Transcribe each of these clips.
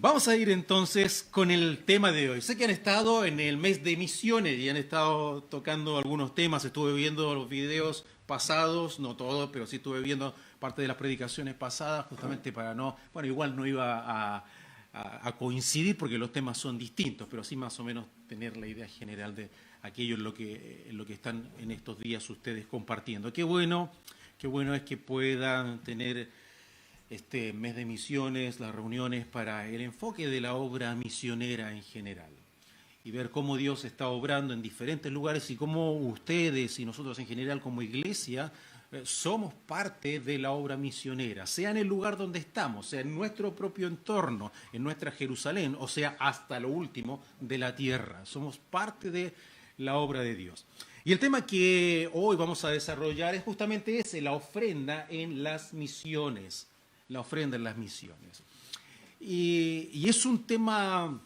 Vamos a ir entonces con el tema de hoy. Sé que han estado en el mes de misiones y han estado tocando algunos temas. Estuve viendo los videos pasados, no todos, pero sí estuve viendo parte de las predicaciones pasadas, justamente para no, bueno, igual no iba a coincidir porque los temas son distintos, pero sí más o menos tener la idea general de aquello en lo que están en estos días ustedes compartiendo. Qué bueno es que puedan tener este mes de misiones, las reuniones para el enfoque de la obra misionera en general y ver cómo Dios está obrando en diferentes lugares y cómo ustedes y nosotros en general como iglesia somos parte de la obra misionera, sea en el lugar donde estamos, sea en nuestro propio entorno, en nuestra Jerusalén, o sea hasta lo último de la tierra. Somos parte de la obra de Dios. Y el tema que hoy vamos a desarrollar es justamente ese, la ofrenda en las misiones. La ofrenda en las misiones. Y es un tema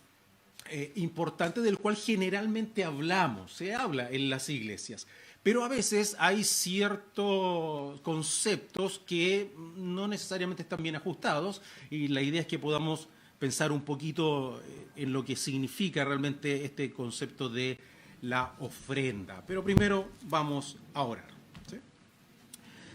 importante del cual generalmente hablamos, se habla en las iglesias, pero a veces hay ciertos conceptos que no necesariamente están bien ajustados y la idea es que podamos pensar un poquito en lo que significa realmente este concepto de la ofrenda. Pero primero vamos a orar.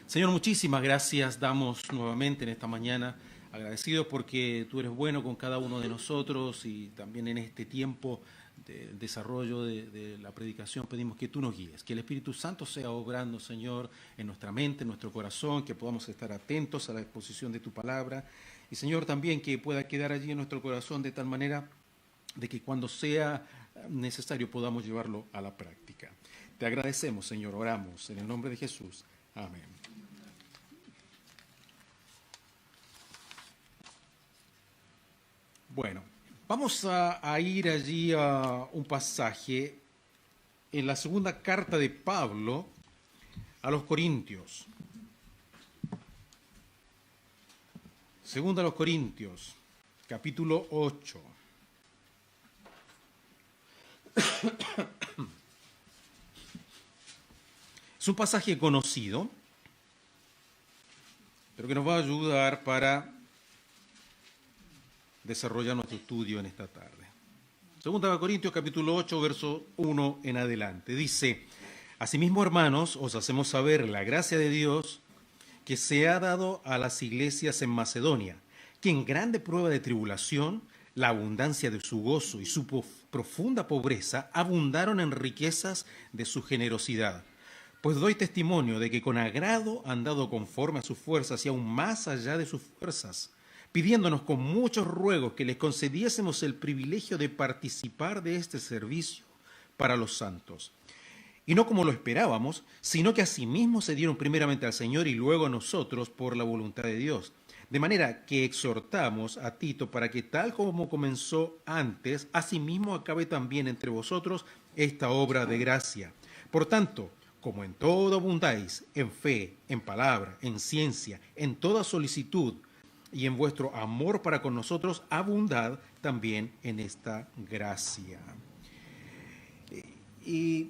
Señor, muchísimas gracias damos nuevamente en esta mañana, agradecidos porque tú eres bueno con cada uno de nosotros y también en este tiempo de desarrollo de la predicación pedimos que tú nos guíes, que el Espíritu Santo sea obrando, Señor, en nuestra mente, en nuestro corazón, que podamos estar atentos a la exposición de tu palabra y, Señor, también que pueda quedar allí en nuestro corazón de tal manera de que cuando sea necesario podamos llevarlo a la práctica. Te agradecemos, Señor, oramos en el nombre de Jesús. Amén. Bueno, vamos a ir allí a un pasaje en la segunda carta de Pablo a los Corintios. Segunda a los Corintios, capítulo 8. Es un pasaje conocido, pero que nos va a ayudar para desarrollar nuestro estudio en esta tarde. Segunda de Corintios, capítulo 8, verso 1 en adelante. Dice, asimismo, hermanos, os hacemos saber la gracia de Dios que se ha dado a las iglesias en Macedonia, que en grande prueba de tribulación, la abundancia de su gozo y su profunda pobreza abundaron en riquezas de su generosidad. Pues doy testimonio de que con agrado han dado conforme a sus fuerzas y aún más allá de sus fuerzas, pidiéndonos con muchos ruegos que les concediésemos el privilegio de participar de este servicio para los santos. Y no como lo esperábamos, sino que asimismo se dieron primeramente al Señor y luego a nosotros por la voluntad de Dios. De manera que exhortamos a Tito para que tal como comenzó antes, asimismo acabe también entre vosotros esta obra de gracia. Por tanto, como en todo abundáis, en fe, en palabra, en ciencia, en toda solicitud, y en vuestro amor para con nosotros, abundad también en esta gracia. Y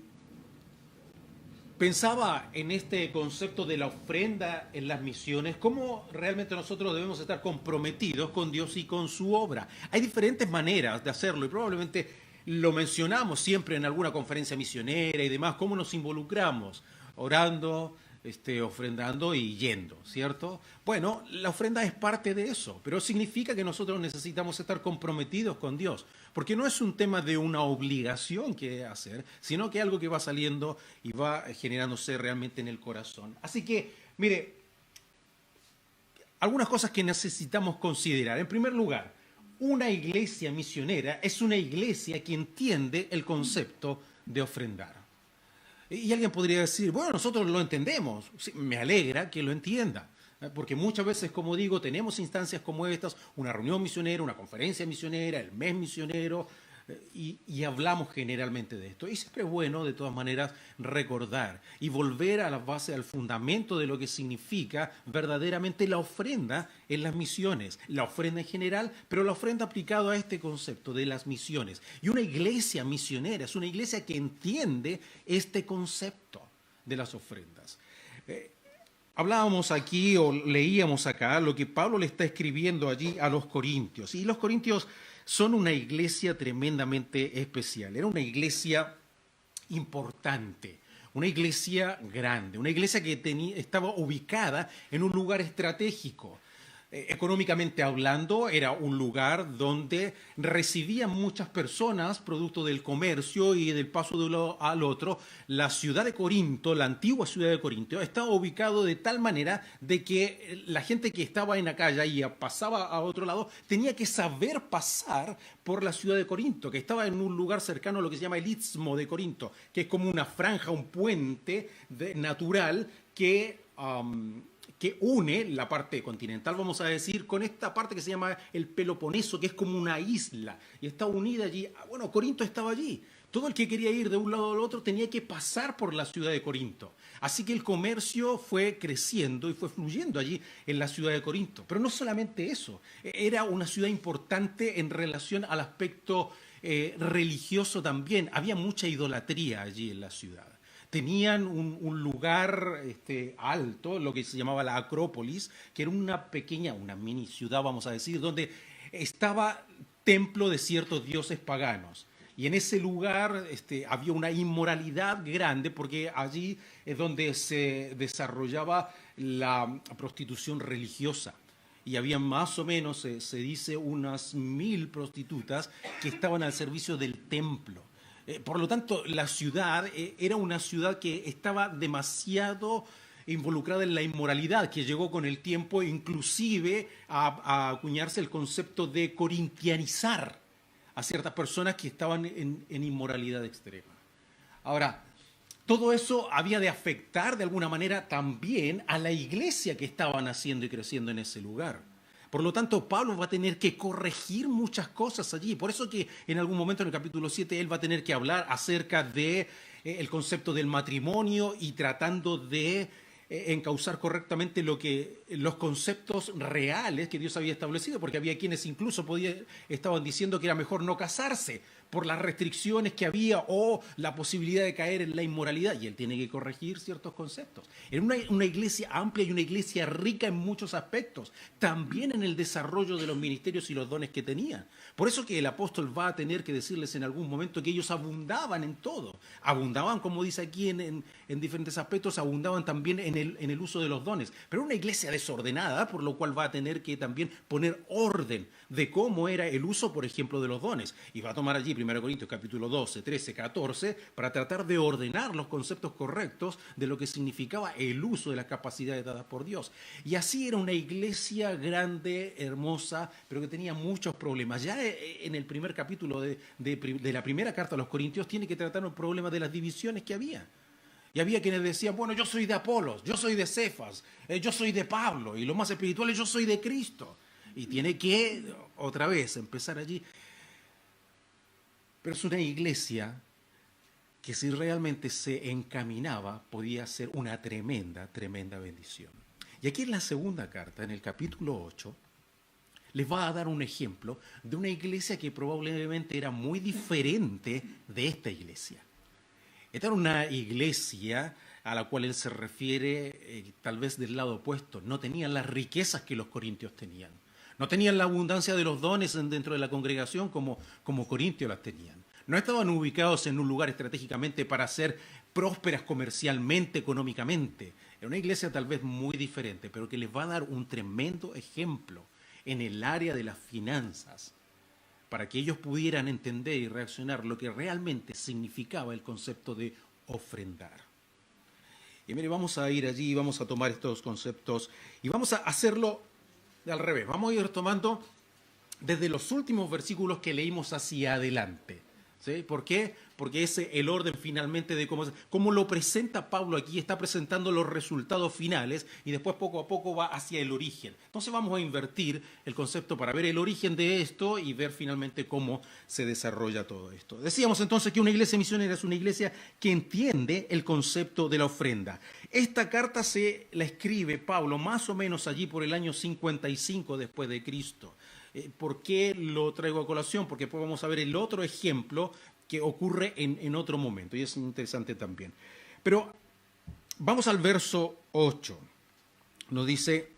pensaba en este concepto de la ofrenda en las misiones, cómo realmente nosotros debemos estar comprometidos con Dios y con su obra. Hay diferentes maneras de hacerlo y probablemente lo mencionamos siempre en alguna conferencia misionera y demás, cómo nos involucramos, orando, ofrendando y yendo, ¿cierto? Bueno, la ofrenda es parte de eso, pero significa que nosotros necesitamos estar comprometidos con Dios, porque no es un tema de una obligación que hacer, sino que algo que va saliendo y va generándose realmente en el corazón. Así que, mire, algunas cosas que necesitamos considerar. En primer lugar, una iglesia misionera es una iglesia que entiende el concepto de ofrendar. Y alguien podría decir, bueno, nosotros lo entendemos. Sí, me alegra que lo entienda, porque muchas veces, como digo, tenemos instancias como estas, una reunión misionera, una conferencia misionera, el mes misionero, y hablamos generalmente de esto. Y siempre es bueno, de todas maneras, recordar y volver a la base, al fundamento de lo que significa verdaderamente la ofrenda en las misiones, la ofrenda en general, pero la ofrenda aplicada a este concepto de las misiones. Y una iglesia misionera es una iglesia que entiende este concepto de las ofrendas. hablábamos aquí o leíamos acá lo que Pablo le está escribiendo allí a los corintios. Y los corintios son una iglesia tremendamente especial. Era una iglesia importante, una iglesia grande, una iglesia que estaba ubicada en un lugar estratégico. Económicamente hablando, era un lugar donde residían muchas personas, producto del comercio y del paso de uno al otro. La ciudad de Corinto, la antigua ciudad de Corinto, estaba ubicado de tal manera de que la gente que estaba en la calle y pasaba a otro lado tenía que saber pasar por la ciudad de Corinto, que estaba en un lugar cercano a lo que se llama el Istmo de Corinto, que es como una franja, un puente natural que une la parte continental, vamos a decir, con esta parte que se llama el Peloponeso, que es como una isla, y está unida allí. Bueno, Corinto estaba allí. Todo el que quería ir de un lado al otro tenía que pasar por la ciudad de Corinto. Así que el comercio fue creciendo y fue fluyendo allí en la ciudad de Corinto. Pero no solamente eso, era una ciudad importante en relación al aspecto religioso también. Había mucha idolatría allí en la ciudad. Tenían un lugar alto, lo que se llamaba la Acrópolis, que era una mini ciudad, vamos a decir, donde estaba templo de ciertos dioses paganos. Y en ese lugar había una inmoralidad grande porque allí es donde se desarrollaba la prostitución religiosa. Y había más o menos, se dice, unas 1000 prostitutas que estaban al servicio del templo. Por lo tanto, la ciudad era una ciudad que estaba demasiado involucrada en la inmoralidad, que llegó con el tiempo inclusive a acuñarse el concepto de corintianizar a ciertas personas que estaban en inmoralidad extrema. Ahora, todo eso había de afectar de alguna manera también a la iglesia que estaba naciendo y creciendo en ese lugar. Por lo tanto, Pablo va a tener que corregir muchas cosas allí. Por eso que en algún momento en el capítulo 7 él va a tener que hablar acerca de el concepto del matrimonio y tratando de encauzar correctamente los conceptos reales que Dios había establecido, porque había quienes incluso estaban diciendo que era mejor no casarse por las restricciones que había o la posibilidad de caer en la inmoralidad, y él tiene que corregir ciertos conceptos. Era una iglesia amplia y una iglesia rica en muchos aspectos, también en el desarrollo de los ministerios y los dones que tenían. Por eso que el apóstol va a tener que decirles en algún momento que ellos abundaban en todo. Abundaban, como dice aquí, en diferentes aspectos, abundaban también en el uso de los dones. Pero una iglesia desordenada, por lo cual va a tener que también poner orden de cómo era el uso, por ejemplo, de los dones. Y va a tomar allí 1 Corintios capítulo 12, 13, 14, para tratar de ordenar los conceptos correctos de lo que significaba el uso de las capacidades dadas por Dios. Y así era una iglesia grande, hermosa, pero que tenía muchos problemas. Ya en el primer capítulo de la primera carta a los Corintios tiene que tratar el problema de las divisiones que había. Y había quienes decían, bueno, yo soy de Apolos, yo soy de Cefas, yo soy de Pablo, y los más espirituales, yo soy de Cristo. Y tiene que, otra vez, empezar allí. Pero es una iglesia que si realmente se encaminaba, podía ser una tremenda, tremenda bendición. Y aquí en la segunda carta, en el capítulo 8, les va a dar un ejemplo de una iglesia que probablemente era muy diferente de esta iglesia. Esta era una iglesia a la cual él se refiere tal vez del lado opuesto. No tenían las riquezas que los corintios tenían. No tenían la abundancia de los dones dentro de la congregación como Corintios las tenían. No estaban ubicados en un lugar estratégicamente para ser prósperas comercialmente, económicamente. Era una iglesia tal vez muy diferente, pero que les va a dar un tremendo ejemplo en el área de las finanzas, para que ellos pudieran entender y reaccionar lo que realmente significaba el concepto de ofrendar. Y mire, vamos a ir allí, vamos a tomar estos conceptos y vamos a hacerlo al revés. Vamos a ir tomando desde los últimos versículos que leímos hacia adelante. ¿Sí? ¿Por qué? Porque es el orden finalmente de cómo lo presenta Pablo aquí, está presentando los resultados finales y después poco a poco va hacia el origen. Entonces vamos a invertir el concepto para ver el origen de esto y ver finalmente cómo se desarrolla todo esto. Decíamos entonces que una iglesia misionera es una iglesia que entiende el concepto de la ofrenda. Esta carta se la escribe Pablo más o menos allí por el año 55 después de Cristo. ¿Por qué lo traigo a colación? Porque después vamos a ver el otro ejemplo que ocurre en otro momento y es interesante también. Pero vamos al verso 8. nos dice,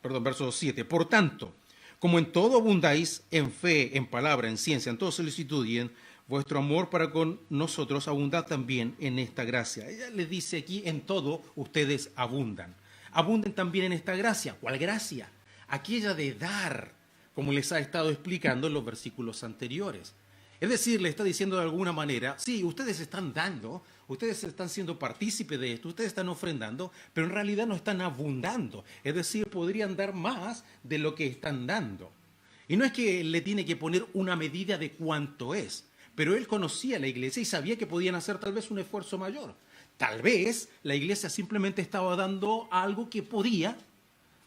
verso 7, por tanto, como en todo abundáis, en fe, en palabra, en ciencia, en toda solicitud y en vuestro amor para con nosotros, abundad también en esta gracia. Ella les dice aquí, en todo ustedes abundan. Abunden también en esta gracia. ¿Cuál gracia? Aquella de dar, como les ha estado explicando en los versículos anteriores. Es decir, le está diciendo de alguna manera, sí, ustedes están dando, ustedes están siendo partícipes de esto, ustedes están ofrendando, pero en realidad no están abundando. Es decir, podrían dar más de lo que están dando. Y no es que le tiene que poner una medida de cuánto es, pero él conocía la iglesia y sabía que podían hacer tal vez un esfuerzo mayor. Tal vez la iglesia simplemente estaba dando algo que podía,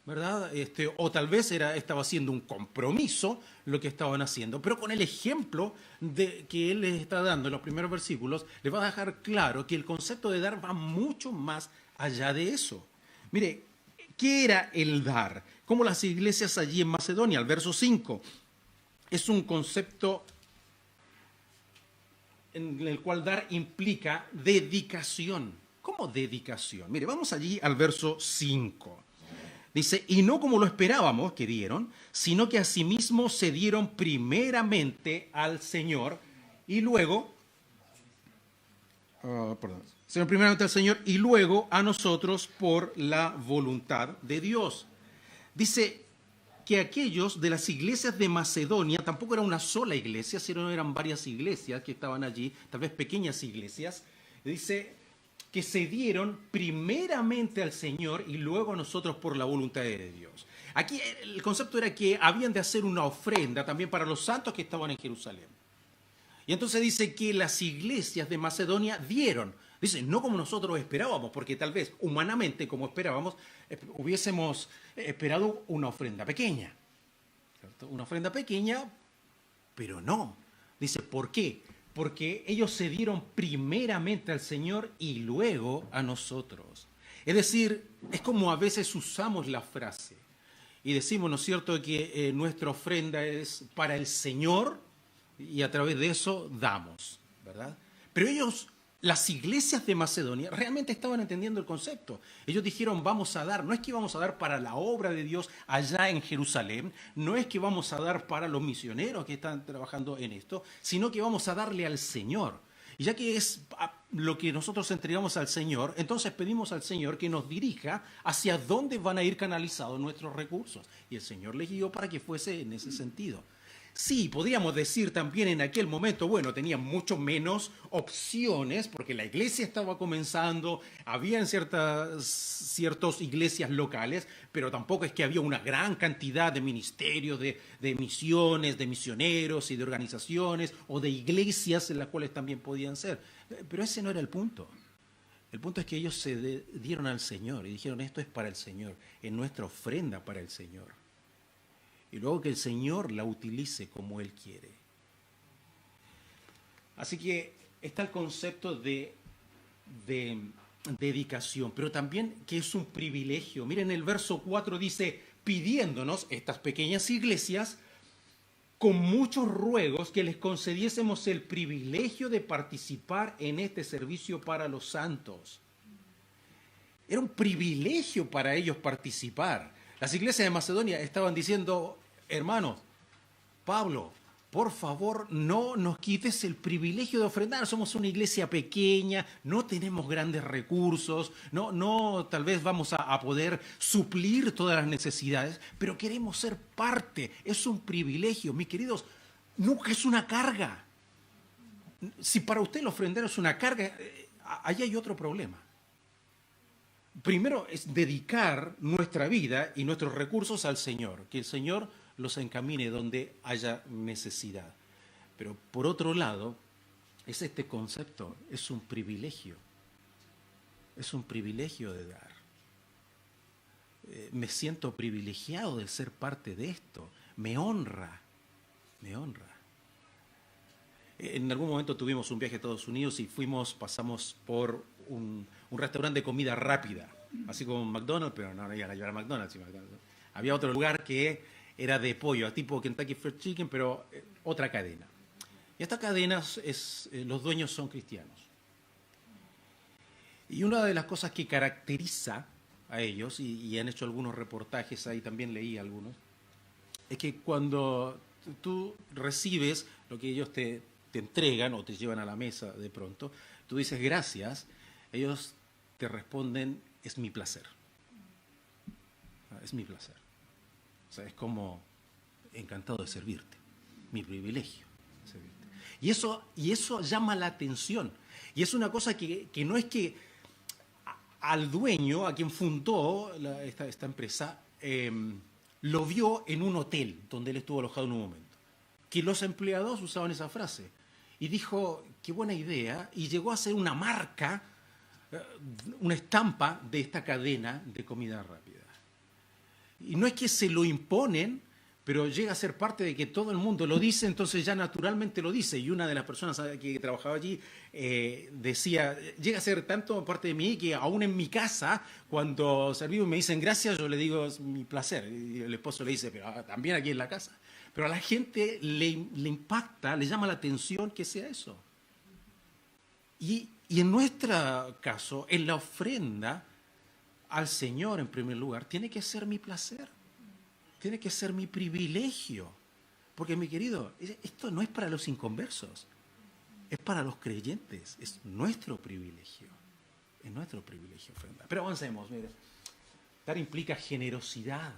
¿verdad? O tal vez estaba haciendo un compromiso lo que estaban haciendo, pero con el ejemplo que él les está dando en los primeros versículos, les va a dejar claro que el concepto de dar va mucho más allá de eso. Mire, ¿qué era el dar? Como las iglesias allí en Macedonia, el verso 5, es un concepto en el cual dar implica dedicación. ¿Cómo dedicación? Mire, vamos allí al verso 5. Dice, y no como lo esperábamos que dieron, sino que asimismo se dieron primeramente al Señor y luego, primeramente al Señor y luego a nosotros por la voluntad de Dios. Dice que aquellos de las iglesias de Macedonia, tampoco era una sola iglesia, sino eran varias iglesias que estaban allí, tal vez pequeñas iglesias, dice que se dieron primeramente al Señor y luego a nosotros por la voluntad de Dios. Aquí el concepto era que habían de hacer una ofrenda también para los santos que estaban en Jerusalén. Y entonces dice que las iglesias de Macedonia dieron. Dice, no como nosotros esperábamos, porque tal vez humanamente, como esperábamos, hubiésemos esperado una ofrenda pequeña. ¿Cierto? Una ofrenda pequeña, pero no. Dice, ¿por qué? Porque ellos se dieron primeramente al Señor y luego a nosotros. Es decir, es como a veces usamos la frase y decimos, ¿no es cierto?, que nuestra ofrenda es para el Señor y a través de eso damos, ¿verdad? Pero ellos, las iglesias de Macedonia, realmente estaban entendiendo el concepto. Ellos dijeron, vamos a dar, no es que vamos a dar para la obra de Dios allá en Jerusalén, no es que vamos a dar para los misioneros que están trabajando en esto, sino que vamos a darle al Señor. Y ya que es lo que nosotros entregamos al Señor, entonces pedimos al Señor que nos dirija hacia dónde van a ir canalizados nuestros recursos. Y el Señor les guió para que fuese en ese sentido. Sí, podríamos decir también en aquel momento, bueno, tenían mucho menos opciones porque la iglesia estaba comenzando, habían ciertas iglesias locales, pero tampoco es que había una gran cantidad de ministerios, de misiones, de misioneros y de organizaciones o de iglesias en las cuales también podían ser. Pero ese no era el punto. El punto es que ellos se dieron al Señor y dijeron, esto es para el Señor, es nuestra ofrenda para el Señor. Y luego que el Señor la utilice como Él quiere. Así que está el concepto de dedicación, pero también que es un privilegio. Miren, el verso 4 dice, pidiéndonos, estas pequeñas iglesias, con muchos ruegos que les concediésemos el privilegio de participar en este servicio para los santos. Era un privilegio para ellos participar. Las iglesias de Macedonia estaban diciendo, hermanos, Pablo, por favor, no nos quites el privilegio de ofrendar. Somos una iglesia pequeña, no tenemos grandes recursos, no tal vez vamos a poder suplir todas las necesidades, pero queremos ser parte. Es un privilegio, mis queridos, nunca es una carga. Si para usted el ofrendar es una carga, ahí hay otro problema. Primero es dedicar nuestra vida y nuestros recursos al Señor, que el Señor los encamine donde haya necesidad. Pero por otro lado, es este concepto, es un privilegio de dar. Me siento privilegiado de ser parte de esto, me honra. En algún momento tuvimos un viaje a Estados Unidos y pasamos por un restaurante de comida rápida, así como McDonald's, pero no iban a llevar a McDonald's. Había otro lugar que era de pollo, tipo Kentucky Fried Chicken, pero otra cadena. Y esta cadena los dueños son cristianos. Y una de las cosas que caracteriza a ellos, y han hecho algunos reportajes, ahí también leí algunos, es que cuando tú recibes lo que ellos te entregan o te llevan a la mesa de pronto, tú dices gracias, ellos te responden es mi placer. Es mi placer. O sea, es como encantado de servirte, mi privilegio servirte. Y eso llama la atención. Y es una cosa que no es que al dueño, a quien fundó esta empresa, lo vio en un hotel donde él estuvo alojado en un momento. Que los empleados usaban esa frase. Y dijo, qué buena idea, y llegó a ser una marca, una estampa de esta cadena de comida rápida. Y no es que se lo imponen, pero llega a ser parte de que todo el mundo lo dice, entonces ya naturalmente lo dice. Y una de las personas que trabajaba allí decía, llega a ser tanto parte de mí que aún en mi casa, cuando servimos y me dicen gracias, yo le digo es mi placer. Y el esposo le dice, pero también aquí en la casa. Pero a la gente le impacta, le llama la atención que sea eso. Y en nuestro caso, en la ofrenda al Señor en primer lugar, tiene que ser mi placer. Tiene que ser mi privilegio. Porque, mi querido, esto no es para los inconversos. Es para los creyentes. Es nuestro privilegio. Es nuestro privilegio ofrendar. Pero avancemos. Mire. Dar implica generosidad.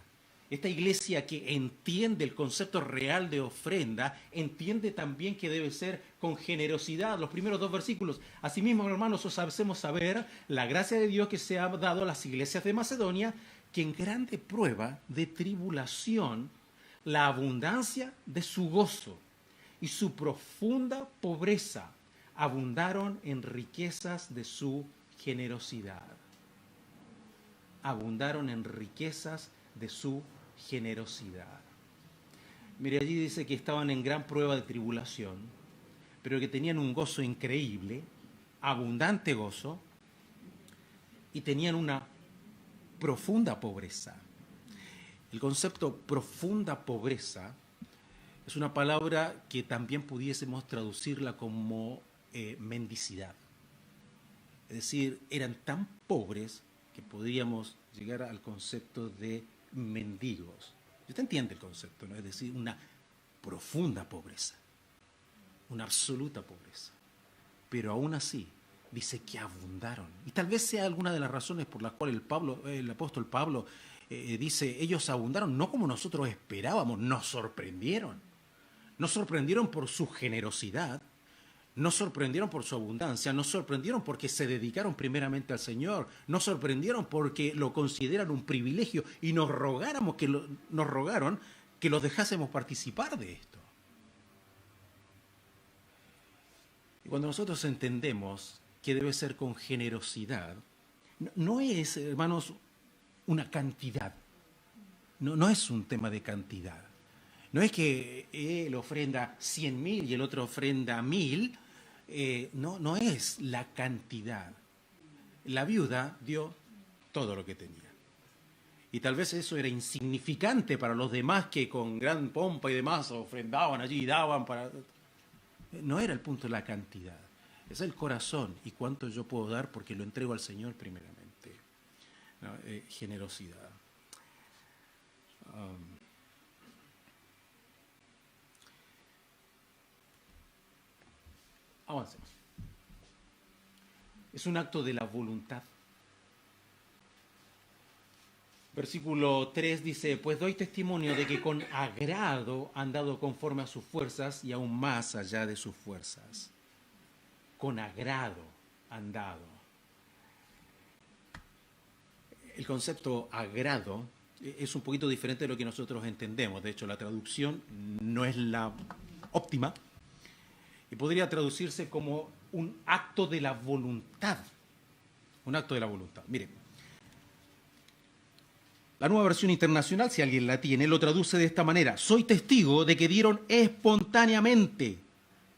Esta iglesia que entiende el concepto real de ofrenda, entiende también que debe ser con generosidad. Los primeros 2 versículos. Asimismo, hermanos, os hacemos saber la gracia de Dios que se ha dado a las iglesias de Macedonia, que en grande prueba de tribulación, la abundancia de su gozo y su profunda pobreza abundaron en riquezas de su generosidad. Abundaron en riquezas de su generosidad. Mire, allí dice que estaban en gran prueba de tribulación, pero que tenían un gozo increíble, abundante gozo, y tenían una profunda pobreza. El concepto profunda pobreza es una palabra que también pudiésemos traducirla como mendicidad. Es decir, eran tan pobres que podríamos llegar al concepto de mendigos. Usted entiende el concepto, ¿no? Es decir, una profunda pobreza, una absoluta pobreza. Pero aún así, dice que abundaron. Y tal vez sea alguna de las razones por las cuales el apóstol Pablo dice, ellos abundaron no como nosotros esperábamos, nos sorprendieron. Nos sorprendieron por su generosidad, nos sorprendieron por su abundancia, nos sorprendieron porque se dedicaron primeramente al Señor, nos sorprendieron porque lo consideran un privilegio y nos rogaron que los dejásemos participar de esto. Y cuando nosotros entendemos que debe ser con generosidad, no es, hermanos, una cantidad, no es un tema de cantidad. No es que él ofrenda 100.000 y el otro ofrenda 1.000, no es la cantidad. La viuda dio todo lo que tenía. Y tal vez eso era insignificante para los demás que con gran pompa y demás ofrendaban allí y daban para... No era el punto de la cantidad, es el corazón y cuánto yo puedo dar porque lo entrego al Señor primeramente. ¿No? Generosidad. Avancemos. Es un acto de la voluntad. Versículo 3 dice, pues doy testimonio de que con agrado han dado conforme a sus fuerzas y aún más allá de sus fuerzas. Con agrado han dado. El concepto agrado es un poquito diferente de lo que nosotros entendemos. De hecho, la traducción no es la óptima y podría traducirse como un acto de la voluntad. Un acto de la voluntad. Mire, la Nueva Versión Internacional, si alguien la tiene, lo traduce de esta manera. Soy testigo de que dieron espontáneamente,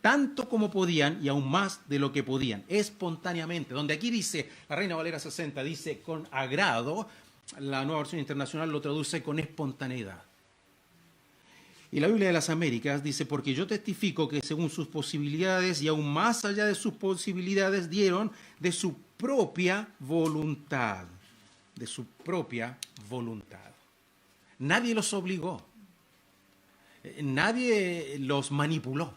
tanto como podían y aún más de lo que podían. Espontáneamente. Donde aquí dice, la Reina Valera 60 dice con agrado, la Nueva Versión Internacional lo traduce con espontaneidad. Y la Biblia de las Américas dice, porque yo testifico que según sus posibilidades y aún más allá de sus posibilidades dieron de su propia voluntad, de su propia voluntad. Nadie los obligó, nadie los manipuló,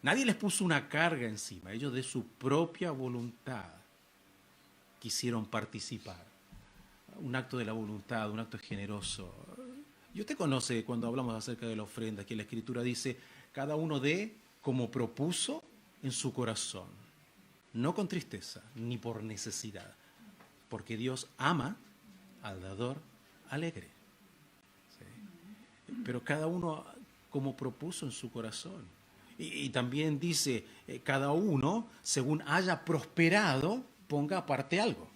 nadie les puso una carga encima. Ellos de su propia voluntad quisieron participar. Un acto de la voluntad, un acto generoso. Y usted conoce cuando hablamos acerca de la ofrenda, que la Escritura dice, cada uno dé como propuso en su corazón, no con tristeza, ni por necesidad, porque Dios ama al dador alegre. ¿Sí? Pero cada uno como propuso en su corazón. Y también dice, cada uno, según haya prosperado, ponga aparte algo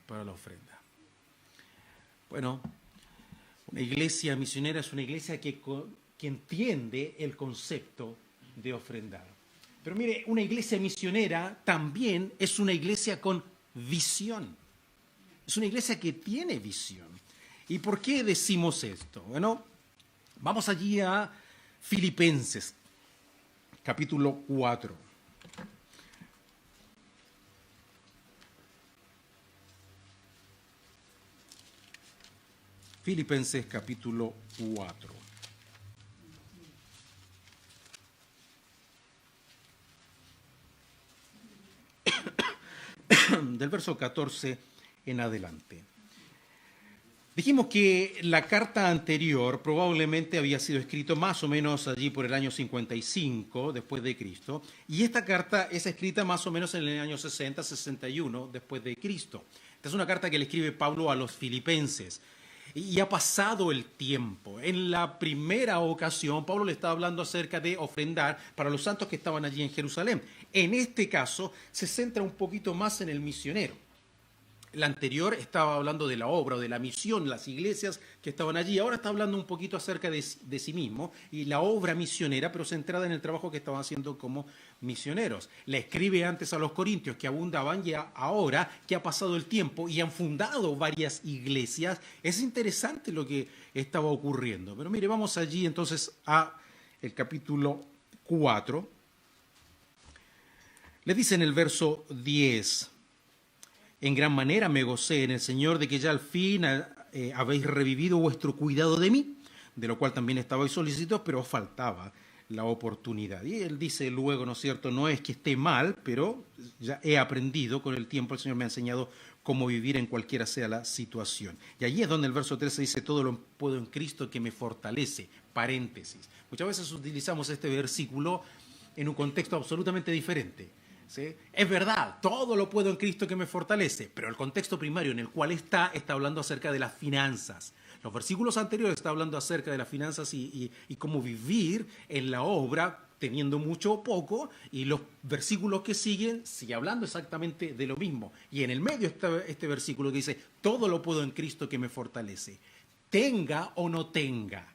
para la ofrenda. Bueno, una iglesia misionera es una iglesia que entiende el concepto de ofrendar. Pero mire, una iglesia misionera también es una iglesia con visión. Es una iglesia que tiene visión. ¿Y por qué decimos esto? Bueno, vamos allí a Filipenses, capítulo 4. Filipenses, capítulo 4. Del verso 14 en adelante. Dijimos que la carta anterior probablemente había sido escrita más o menos allí por el año 55 después de Cristo, y esta carta es escrita más o menos en el año 60, 61 después de Cristo. Esta es una carta que le escribe Pablo a los filipenses. Y ha pasado el tiempo. En la primera ocasión, Pablo le estaba hablando acerca de ofrendar para los santos que estaban allí en Jerusalén. En este caso, se centra un poquito más en el misionero. La anterior estaba hablando de la obra o de la misión, las iglesias que estaban allí. Ahora está hablando un poquito acerca de sí mismo y la obra misionera, pero centrada en el trabajo que estaban haciendo como misioneros. Le escribe antes a los corintios que abundaban, y ahora que ha pasado el tiempo y han fundado varias iglesias, es interesante lo que estaba ocurriendo. Pero mire, vamos allí entonces a el capítulo 4. Le dice en el verso 10... En gran manera me gocé en el Señor de que ya al fin habéis revivido vuestro cuidado de mí, de lo cual también estabais solícitos, pero os faltaba la oportunidad. Y él dice luego, ¿no es cierto? No es que esté mal, pero ya he aprendido con el tiempo, el Señor me ha enseñado cómo vivir en cualquiera sea la situación. Y allí es donde el verso 13 dice, todo lo puedo en Cristo que me fortalece, paréntesis. Muchas veces utilizamos este versículo en un contexto absolutamente diferente. ¿Sí? Es verdad, todo lo puedo en Cristo que me fortalece, pero el contexto primario en el cual está hablando acerca de las finanzas. Los versículos anteriores están hablando acerca de las finanzas y cómo vivir en la obra teniendo mucho o poco, y los versículos que siguen sigue hablando exactamente de lo mismo. Y en el medio está este versículo que dice, todo lo puedo en Cristo que me fortalece, tenga o no tenga.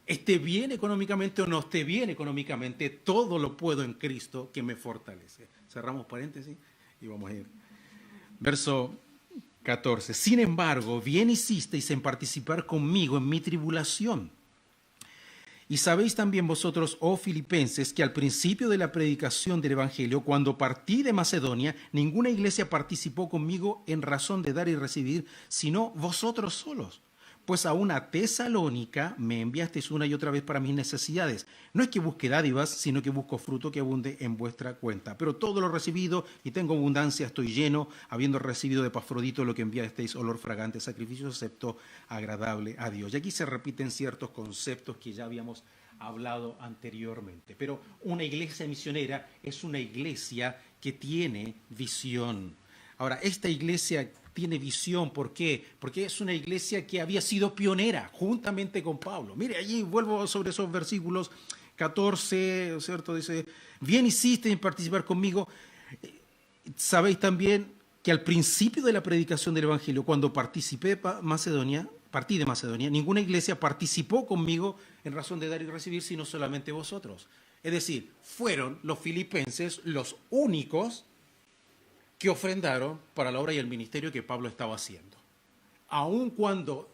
Esté bien económicamente o no esté bien económicamente, todo lo puedo en Cristo que me fortalece. Cerramos paréntesis y vamos a ir. Verso 14. Sin embargo, bien hicisteis en participar conmigo en mi tribulación. Y sabéis también vosotros, oh filipenses, que al principio de la predicación del Evangelio, cuando partí de Macedonia, ninguna iglesia participó conmigo en razón de dar y recibir, sino vosotros solos. Pues a una Tesalónica me enviasteis una y otra vez para mis necesidades. No es que busque dádivas, sino que busco fruto que abunde en vuestra cuenta. Pero todo lo recibido y tengo abundancia, estoy lleno, habiendo recibido de Epafrodito lo que enviasteis, olor fragante, sacrificio acepto, agradable a Dios. Y aquí se repiten ciertos conceptos que ya habíamos hablado anteriormente. Pero una iglesia misionera es una iglesia que tiene visión. Ahora, esta iglesia tiene visión. ¿Por qué? Porque es una iglesia que había sido pionera juntamente con Pablo. Mire, allí vuelvo sobre esos versículos 14, ¿cierto? Dice, bien hiciste en participar conmigo. Sabéis también que al principio de la predicación del Evangelio, cuando partí de Macedonia, ninguna iglesia participó conmigo en razón de dar y recibir, sino solamente vosotros. Es decir, fueron los filipenses los únicos que ofrendaron para la obra y el ministerio que Pablo estaba haciendo. Aun cuando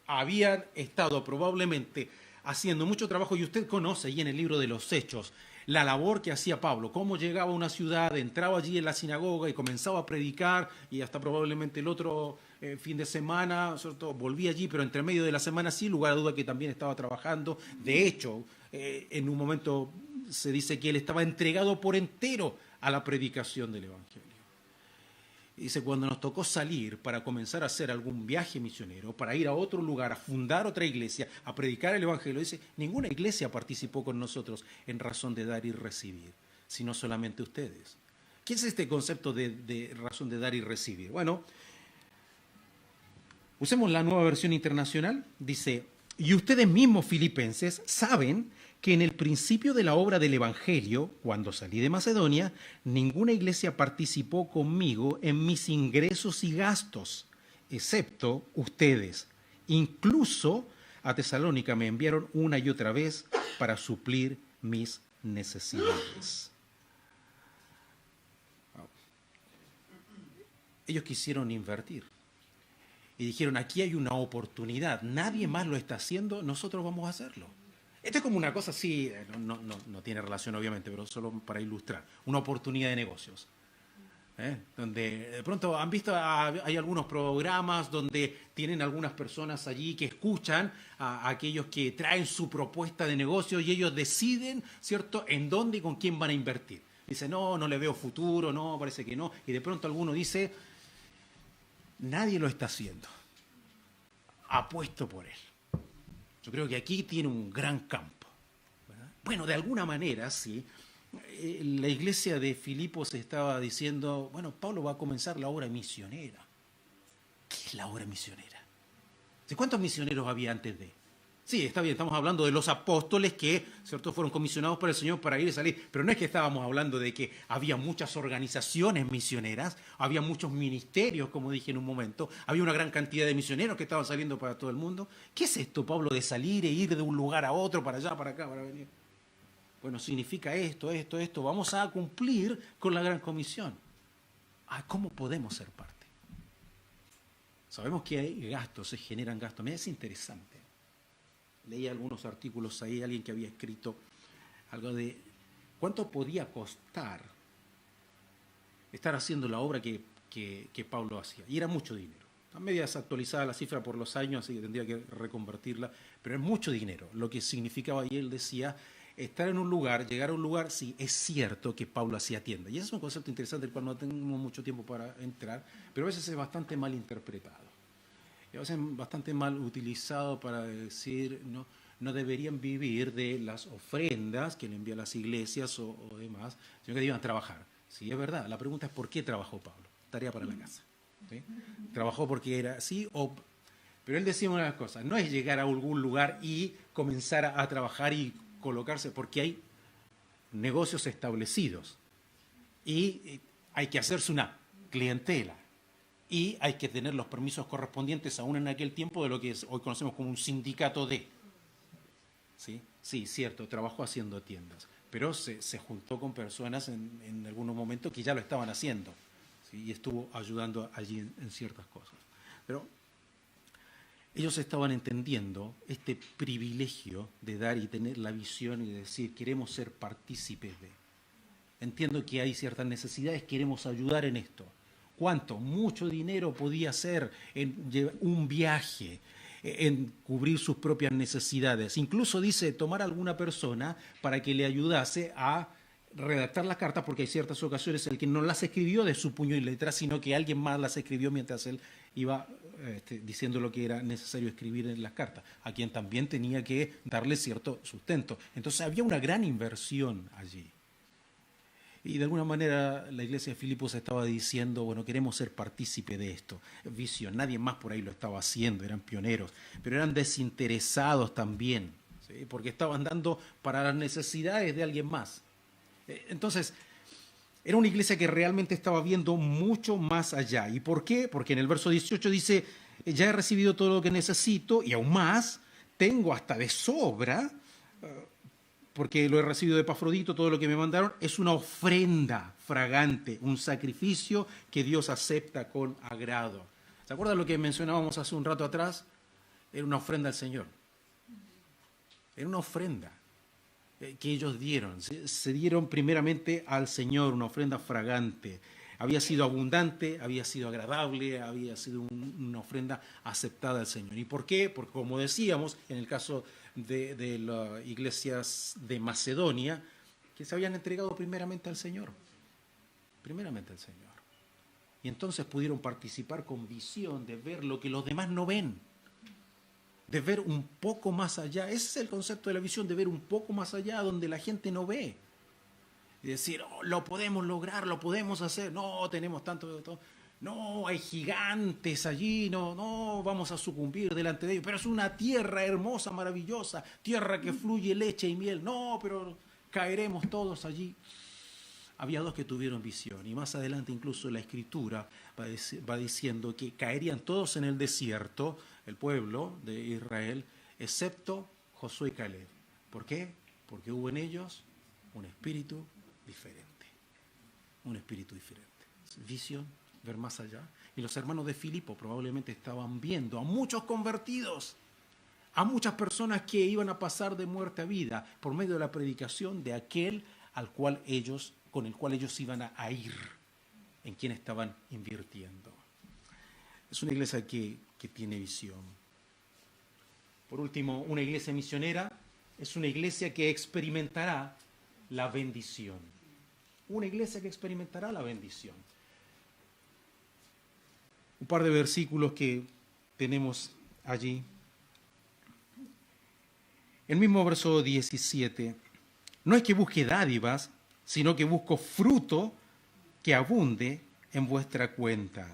habían estado probablemente haciendo mucho trabajo, y usted conoce ahí en el libro de los Hechos, la labor que hacía Pablo, cómo llegaba a una ciudad, entraba allí en la sinagoga y comenzaba a predicar, y hasta probablemente el otro fin de semana, ¿cierto?, volvía allí, pero entre medio de la semana sí, lugar a duda que también estaba trabajando. De hecho, en un momento se dice que él estaba entregado por entero a la predicación del Evangelio. Dice, cuando nos tocó salir para comenzar a hacer algún viaje misionero, para ir a otro lugar, a fundar otra iglesia, a predicar el Evangelio, dice, ninguna iglesia participó con nosotros en razón de dar y recibir, sino solamente ustedes. ¿Qué es este concepto de razón de dar y recibir? Bueno, usemos la Nueva Versión Internacional. Dice, y ustedes mismos, filipenses, saben que en el principio de la obra del Evangelio, cuando salí de Macedonia, ninguna iglesia participó conmigo en mis ingresos y gastos, excepto ustedes. Incluso a Tesalónica me enviaron una y otra vez para suplir mis necesidades. Ellos quisieron invertir y dijeron, aquí hay una oportunidad, nadie más lo está haciendo, nosotros vamos a hacerlo. Esto es como una cosa así, no tiene relación obviamente, pero solo para ilustrar, una oportunidad de negocios. Donde de pronto han visto, hay algunos programas donde tienen algunas personas allí que escuchan a aquellos que traen su propuesta de negocio y ellos deciden, ¿cierto?, en dónde y con quién van a invertir. Dice, no le veo futuro, no, parece que no. Y de pronto alguno dice, nadie lo está haciendo, apuesto por él. Yo creo que aquí tiene un gran campo, ¿verdad? Bueno, de alguna manera, sí. La iglesia de Filipos estaba diciendo, bueno, Pablo va a comenzar la obra misionera. ¿Qué es la obra misionera? ¿Cuántos misioneros había antes de? Sí, está bien, estamos hablando de los apóstoles que, ¿cierto?, fueron comisionados por el Señor para ir y salir, pero no es que estábamos hablando de que había muchas organizaciones misioneras, había muchos ministerios, como dije en un momento, había una gran cantidad de misioneros que estaban saliendo para todo el mundo. ¿Qué es esto, Pablo, de salir e ir de un lugar a otro, para allá, para acá, para venir? Bueno, significa esto, vamos a cumplir con la gran comisión. ¿Cómo podemos ser parte? Sabemos que hay gastos, se generan gastos. Me es interesante. Leí algunos artículos ahí, alguien que había escrito algo de cuánto podía costar estar haciendo la obra que Pablo hacía. Y era mucho dinero. Está media desactualizada la cifra por los años, así que tendría que reconvertirla, pero es mucho dinero. Lo que significaba, y él decía, estar en un lugar, llegar a un lugar, sí, es cierto que Pablo hacía tienda. Y ese es un concepto interesante del cual no tenemos mucho tiempo para entrar, pero a veces es bastante mal interpretado. Y a veces bastante mal utilizado para decir, no deberían vivir de las ofrendas que le envían las iglesias o demás, sino que debían trabajar. Sí, es verdad. La pregunta es ¿por qué trabajó Pablo? Tarea para la casa. ¿Sí? Trabajó porque era así, pero él decía una de las cosas, no es llegar a algún lugar y comenzar a trabajar y colocarse, porque hay negocios establecidos y hay que hacerse una clientela. Y hay que tener los permisos correspondientes aún en aquel tiempo de lo que hoy conocemos como un sindicato de. Sí, cierto, trabajó haciendo tiendas, pero se juntó con personas en algunos momentos que ya lo estaban haciendo, ¿sí? Y estuvo ayudando allí en ciertas cosas. Pero ellos estaban entendiendo este privilegio de dar y tener la visión y decir, queremos ser partícipes de. Entiendo que hay ciertas necesidades, queremos ayudar en esto. ¿Cuánto? Mucho dinero podía ser en un viaje, en cubrir sus propias necesidades. Incluso dice tomar a alguna persona para que le ayudase a redactar las cartas, porque hay ciertas ocasiones en las que no las escribió de su puño y letra, sino que alguien más las escribió mientras él iba diciendo lo que era necesario escribir en las cartas, a quien también tenía que darle cierto sustento. Entonces había una gran inversión allí. Y de alguna manera la iglesia de Filipos estaba diciendo, bueno, queremos ser partícipe de esto. Visión, nadie más por ahí lo estaba haciendo, eran pioneros, pero eran desinteresados también, ¿sí? Porque estaban dando para las necesidades de alguien más. Entonces, era una iglesia que realmente estaba viendo mucho más allá. ¿Y por qué? Porque en el verso 18 dice, ya he recibido todo lo que necesito y aún más, tengo hasta de sobra, porque lo he recibido de Epafrodito, todo lo que me mandaron, es una ofrenda fragante, un sacrificio que Dios acepta con agrado. ¿Se acuerdan lo que mencionábamos hace un rato atrás? Era una ofrenda al Señor. Era una ofrenda. que ellos dieron. Se dieron primeramente al Señor una ofrenda fragante. Había sido abundante, había sido agradable, había sido una ofrenda aceptada al Señor. ¿Y por qué? Porque como decíamos, en el caso de las iglesias de Macedonia, que se habían entregado primeramente al Señor. Primeramente al Señor. Y entonces pudieron participar con visión de ver lo que los demás no ven. De ver un poco más allá. Ese es el concepto de la visión, de ver un poco más allá donde la gente no ve. Y decir, oh, lo podemos lograr, lo podemos hacer. No, tenemos tanto. No, hay gigantes allí. No, vamos a sucumbir delante de ellos. Pero es una tierra hermosa, maravillosa. Tierra que fluye leche y miel. No, pero caeremos todos allí. Había dos que tuvieron visión. Y más adelante incluso la Escritura va diciendo que caerían todos en el desierto, el pueblo de Israel, excepto Josué y Caleb. ¿Por qué? Porque hubo en ellos un espíritu diferente. Un espíritu diferente. Visión, ver más allá. Y los hermanos de Filipo probablemente estaban viendo a muchos convertidos, a muchas personas que iban a pasar de muerte a vida por medio de la predicación de aquel con el cual ellos iban a ir, en quien estaban invirtiendo. Es una iglesia que tiene visión. Por último, una iglesia misionera es una iglesia que experimentará la bendición. Una iglesia que experimentará la bendición. Un par de versículos que tenemos allí. El mismo verso 17. No es que busque dádivas, sino que busco fruto que abunde en vuestra cuenta.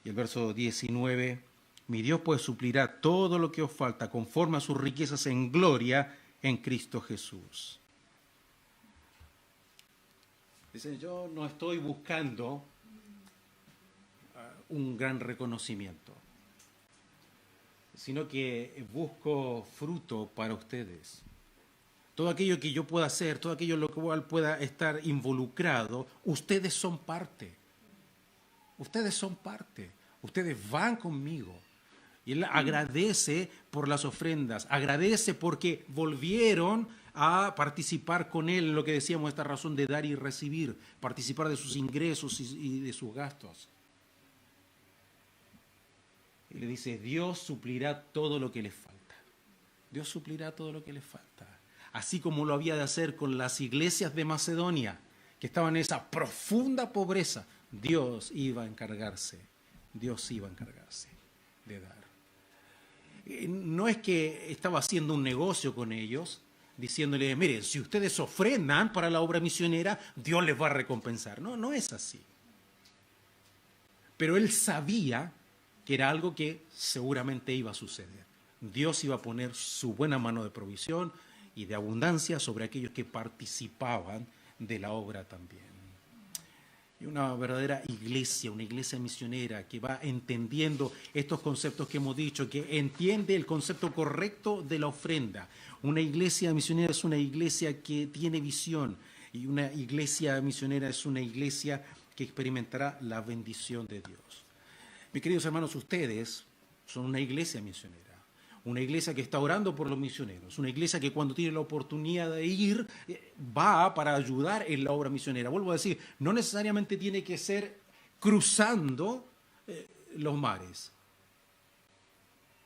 Y el verso 19, mi Dios pues suplirá todo lo que os falta conforme a sus riquezas en gloria en Cristo Jesús. Dicen, yo no estoy buscando un gran reconocimiento, sino que busco fruto para ustedes. Todo aquello que yo pueda hacer, todo aquello en lo cual pueda estar involucrado, ustedes son parte. Ustedes son parte. Ustedes van conmigo. Y Él agradece por las ofrendas, agradece porque volvieron a participar con Él en lo que decíamos, esta razón de dar y recibir, participar de sus ingresos y de sus gastos. Y le dice, Dios suplirá todo lo que les falta. Dios suplirá todo lo que les falta. Así como lo había de hacer con las iglesias de Macedonia, que estaban en esa profunda pobreza, Dios iba a encargarse de dar. No es que estaba haciendo un negocio con ellos, diciéndoles, miren, si ustedes ofrendan para la obra misionera, Dios les va a recompensar. No es así. Pero él sabía que era algo que seguramente iba a suceder. Dios iba a poner su buena mano de provisión y de abundancia sobre aquellos que participaban de la obra también. Y una verdadera iglesia, una iglesia misionera que va entendiendo estos conceptos que hemos dicho, que entiende el concepto correcto de la ofrenda. Una iglesia misionera es una iglesia que tiene visión, y una iglesia misionera es una iglesia que experimentará la bendición de Dios. Mis queridos hermanos, ustedes son una iglesia misionera. Una iglesia que está orando por los misioneros, una iglesia que cuando tiene la oportunidad de ir, va para ayudar en la obra misionera. Vuelvo a decir, no necesariamente tiene que ser cruzando los mares,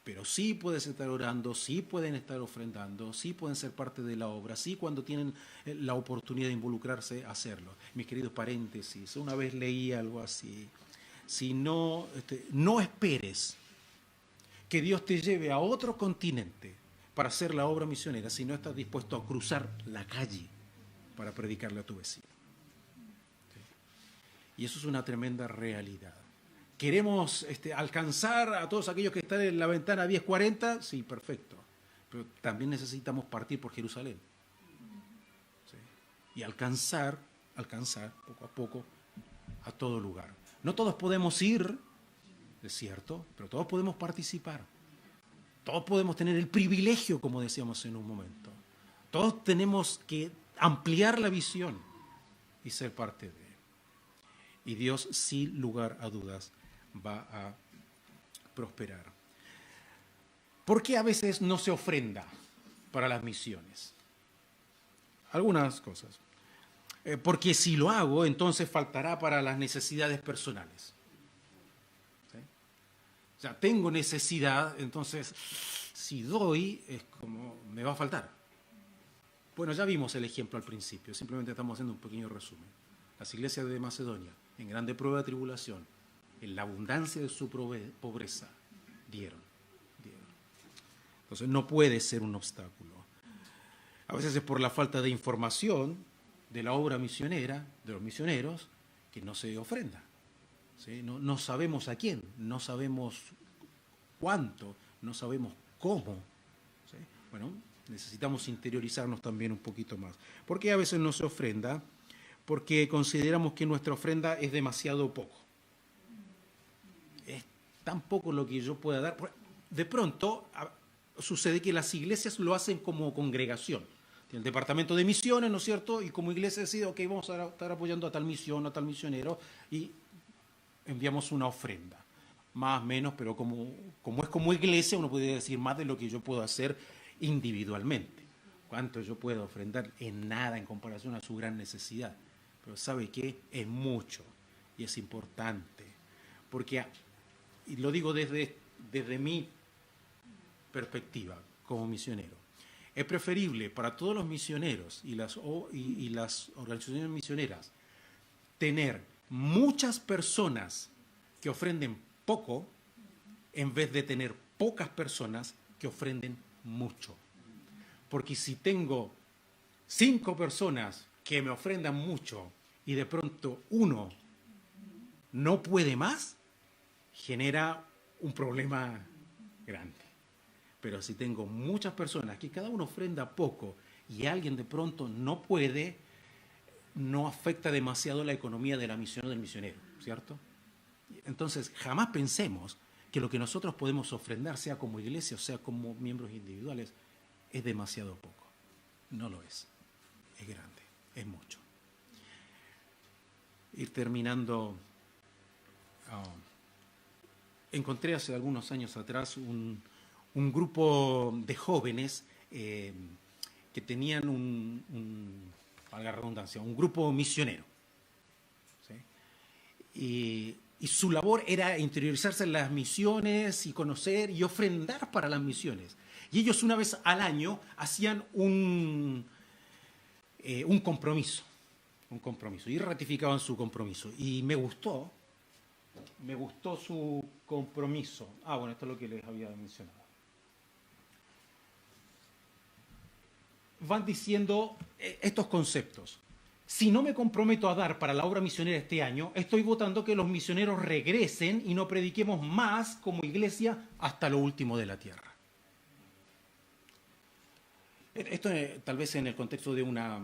pero sí puedes estar orando, sí pueden estar ofrendando, sí pueden ser parte de la obra, sí cuando tienen la oportunidad de involucrarse, hacerlo. Mis queridos paréntesis, una vez leí algo así, si no esperes que Dios te lleve a otro continente para hacer la obra misionera si no estás dispuesto a cruzar la calle para predicarle a tu vecino. ¿Sí? Y eso es una tremenda realidad. ¿Queremos alcanzar a todos aquellos que están en la ventana 1040? Sí, perfecto. Pero también necesitamos partir por Jerusalén. ¿Sí? Y alcanzar poco a poco a todo lugar. No todos podemos ir, es cierto, pero todos podemos participar. Todos podemos tener el privilegio, como decíamos en un momento. Todos tenemos que ampliar la visión y ser parte de. Y Dios, sin lugar a dudas, va a prosperar. ¿Por qué a veces no se ofrenda para las misiones? algunas cosas. Porque si lo hago, entonces faltará para las necesidades personales. ¿Sí? O sea, tengo necesidad, entonces si doy, es como me va a faltar. Bueno, ya vimos el ejemplo al principio, simplemente estamos haciendo un pequeño resumen. Las iglesias de Macedonia, en grande prueba de tribulación, en la abundancia de su pobreza, dieron. Entonces no puede ser un obstáculo. A veces es por la falta de información de la obra misionera, de los misioneros, que no se ofrenda. ¿Sí? No sabemos a quién, no sabemos cuánto, no sabemos cómo. ¿Sí? Bueno, necesitamos interiorizarnos también un poquito más. ¿Por qué a veces no se ofrenda? Porque consideramos que nuestra ofrenda es demasiado poco. Es tan poco lo que yo pueda dar. De pronto sucede que las iglesias lo hacen como congregación. Tiene el departamento de misiones, ¿no es cierto? Y como iglesia decide, ok, vamos a estar apoyando a tal misión, a tal misionero, y enviamos una ofrenda. Más o menos, pero como es como iglesia, uno puede decir más de lo que yo puedo hacer individualmente. ¿Cuánto yo puedo ofrendar? En nada en comparación a su gran necesidad. Pero ¿sabe qué? Es mucho y es importante. Porque, y lo digo desde mi perspectiva como misionero, es preferible para todos los misioneros y las organizaciones misioneras tener muchas personas que ofrenden poco en vez de tener pocas personas que ofrenden mucho. Porque si tengo 5 personas que me ofrendan mucho y de pronto uno no puede más, genera un problema grande. Pero si tengo muchas personas que cada uno ofrenda poco y alguien de pronto no puede, no afecta demasiado la economía de la misión o del misionero, ¿cierto? Entonces, jamás pensemos que lo que nosotros podemos ofrendar, sea como iglesia o sea como miembros individuales, es demasiado poco. No lo es. Es grande, es mucho. Ir terminando, encontré hace algunos años atrás un grupo de jóvenes que tenían valga la redundancia, un grupo misionero. ¿Sí? Y su labor era interiorizarse en las misiones y conocer y ofrendar para las misiones. Y ellos una vez al año hacían un compromiso y ratificaban su compromiso. Y me gustó su compromiso. Bueno, esto es lo que les había mencionado. Van diciendo estos conceptos. Si no me comprometo a dar para la obra misionera este año, estoy votando que los misioneros regresen y no prediquemos más como iglesia hasta lo último de la tierra. Esto tal vez en el contexto de una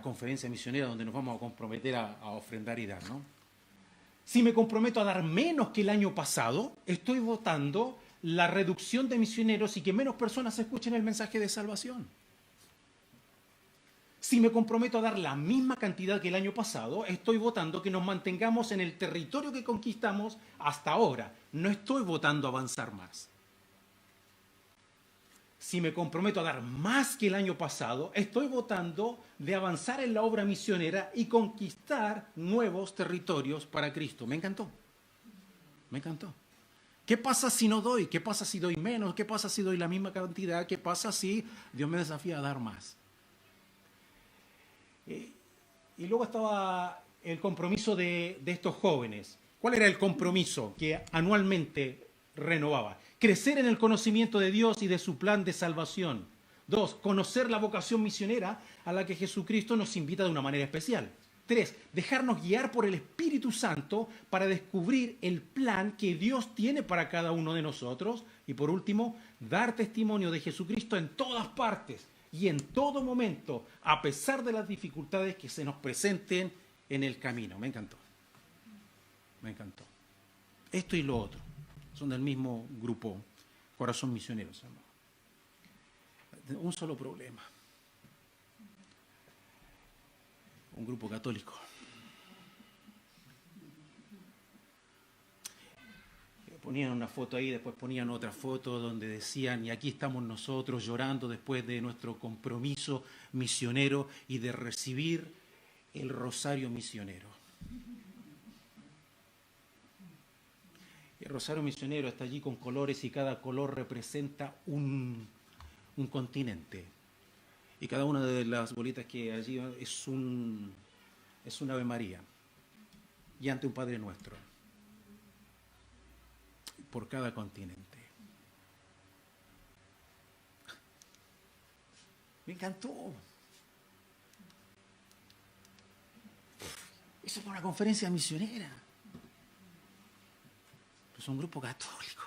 conferencia misionera donde nos vamos a comprometer a ofrendar y dar, ¿no? Si me comprometo a dar menos que el año pasado, estoy votando la reducción de misioneros y que menos personas escuchen el mensaje de salvación. Si me comprometo a dar la misma cantidad que el año pasado, estoy votando que nos mantengamos en el territorio que conquistamos hasta ahora. No estoy votando avanzar más. Si me comprometo a dar más que el año pasado, estoy votando de avanzar en la obra misionera y conquistar nuevos territorios para Cristo. Me encantó. Me encantó. ¿Qué pasa si no doy? ¿Qué pasa si doy menos? ¿Qué pasa si doy la misma cantidad? ¿Qué pasa si Dios me desafía a dar más? Y luego estaba el compromiso de estos jóvenes. ¿Cuál era el compromiso que anualmente renovaba? Crecer en el conocimiento de Dios y de su plan de salvación. 2, conocer la vocación misionera a la que Jesucristo nos invita de una manera especial. 3, dejarnos guiar por el Espíritu Santo para descubrir el plan que Dios tiene para cada uno de nosotros. Y por último, dar testimonio de Jesucristo en todas partes y en todo momento, a pesar de las dificultades que se nos presenten en el camino. Me encantó. Me encantó. Esto y lo otro son del mismo grupo, Corazón Misionero. Un solo problema. Un grupo católico. ponían una foto ahí, después ponían otra foto donde decían, y aquí estamos nosotros llorando después de nuestro compromiso misionero y de recibir el rosario misionero. El rosario misionero está allí con colores y cada color representa un continente. Y cada una de las bolitas que allí es un Ave María. Y ante un Padre Nuestro. Por cada continente. Me encantó. Eso es una conferencia misionera. Es un grupo católico.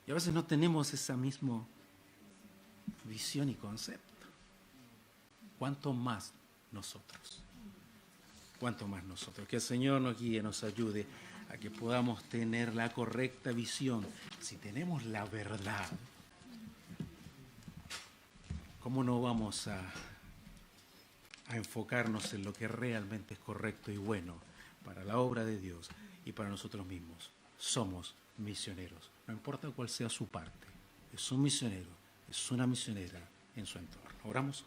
Y a veces no tenemos esa misma visión y concepto. ¿Cuánto más nosotros? ¿Cuánto más nosotros? Que el Señor nos guíe, nos ayude a que podamos tener la correcta visión. Si tenemos la verdad, ¿cómo no vamos a enfocarnos en lo que realmente es correcto y bueno para la obra de Dios y para nosotros mismos? Somos misioneros, no importa cuál sea su parte. Es un misionero, es una misionera en su entorno. ¿Oramos?